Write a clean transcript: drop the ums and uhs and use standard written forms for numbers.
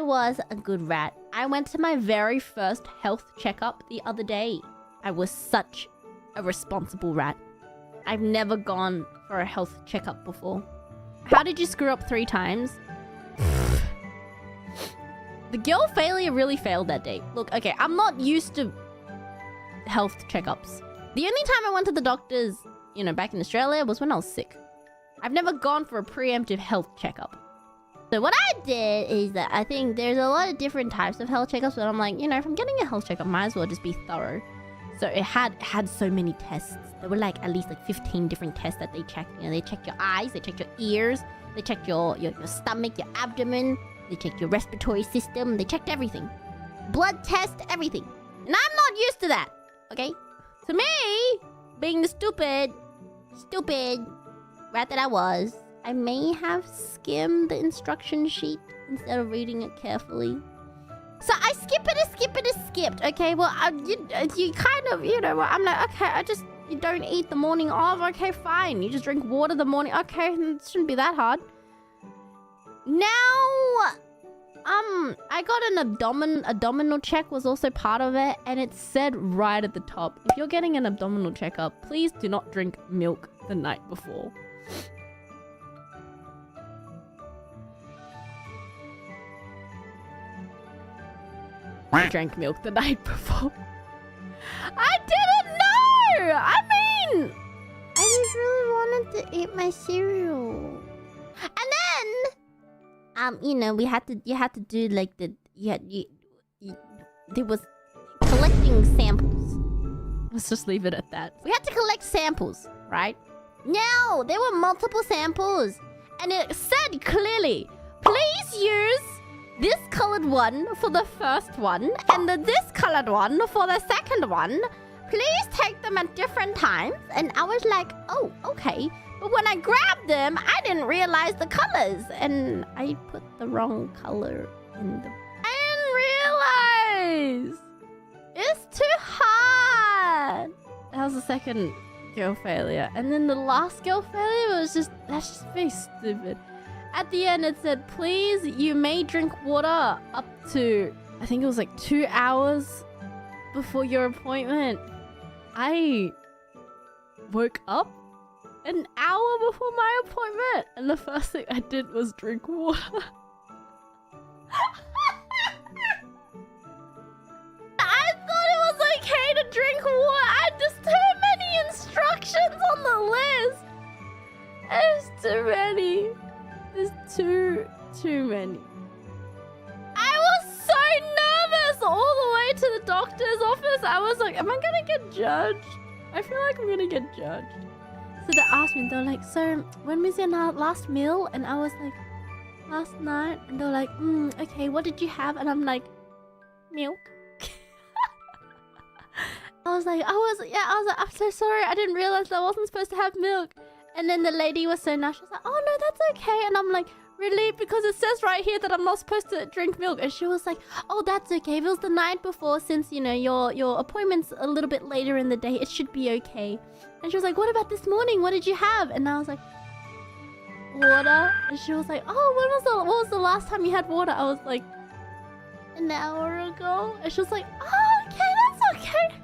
was a good rat. I went to my very first health checkup the other day. I was such a responsible rat. I've never gone for a health checkup before. How did you screw up 3 times? The girl failure really failed that day. Look, okay, I'm not used to health checkups. The only time I went to the doctors, back in Australia was when I was sick. I've never gone for a preemptive health checkup. So what I did is that I think there's a lot of different types of health checkups, but I'm like, if I'm getting a health checkup, might as well just be thorough. So it had so many tests. There were at least 15 different tests that they checked. They checked your eyes, they checked your ears, they checked your stomach, your abdomen, they checked your respiratory system, they checked everything. Blood test, everything. And I'm not used to that, okay? To me, being the stupid rat that I was, I may have skimmed the instruction sheet instead of reading it carefully. So I skipped. Okay, well, you kind of, I'm like, okay, you don't eat the morning of. Okay, fine. You just drink water the morning. Okay, it shouldn't be that hard. Now, I got an abdominal check was also part of it, and it said right at the top, if you're getting an abdominal checkup, please do not drink milk the night before. I drank milk the night before. I didn't know! I mean, I just really wanted to eat my cereal. And then, you had to do there was collecting samples. Let's just leave it at that. We had to collect samples, right? Now, there were multiple samples. And it said clearly, please use this colored one for the first one, and this colored one for the second one. Please take them at different times. And I was like, oh, okay. But when I grabbed them, I didn't realize the colors. And I put the wrong color in the... I didn't realize! It's too hard! That was the second girl failure. And then the last girl failure was that's just very stupid. At the end, it said, please, you may drink water up to, I think it was 2 hours before your appointment. I woke up an hour before my appointment, and the first thing I did was drink water. I thought it was okay to drink water. There's too many instructions on the list. There's too many. There's too many. I was so nervous all the way to the doctor's office. I was like, am I gonna get judged? I feel like I'm gonna get judged. So they asked me, they're like, so when was your last meal? And I was like, last night. And they're like, okay, what did you have? And I'm like, milk. I was like, I'm so sorry. I didn't realize I wasn't supposed to have milk. And then the lady was so nice. She was like, oh, no, that's okay. And I'm like, really? Because it says right here that I'm not supposed to drink milk. And she was like, oh, that's okay. If it was the night before, since, your appointment's a little bit later in the day, it should be okay. And she was like, what about this morning? What did you have? And I was like, water. And she was like, oh, what was the last time you had water? I was like, an hour ago. And she was like, oh, okay, that's okay.